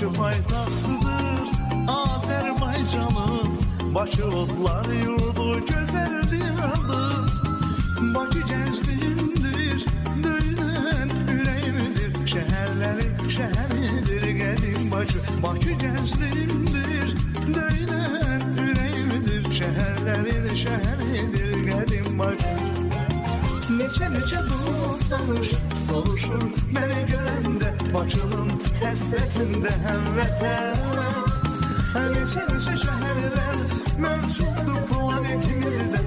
Bakı paytaxtıdır Azərbaycanın, Bakı otlar yurdu, gözəldir adı. Bakı gəncliyimdir, döyünən ürəyimdir, şəhərlərin şəhəridir qədim Bakı. Bakı gəncliyimdir, döyünən ürəyimdir, şəhərlərin şəhəridir qədim Bakı. Neçə dost tanış soruşur məni görəndə, Bakının həsrətində həmvətən. Neçə şəhərlər mövcuddur planetimizdə,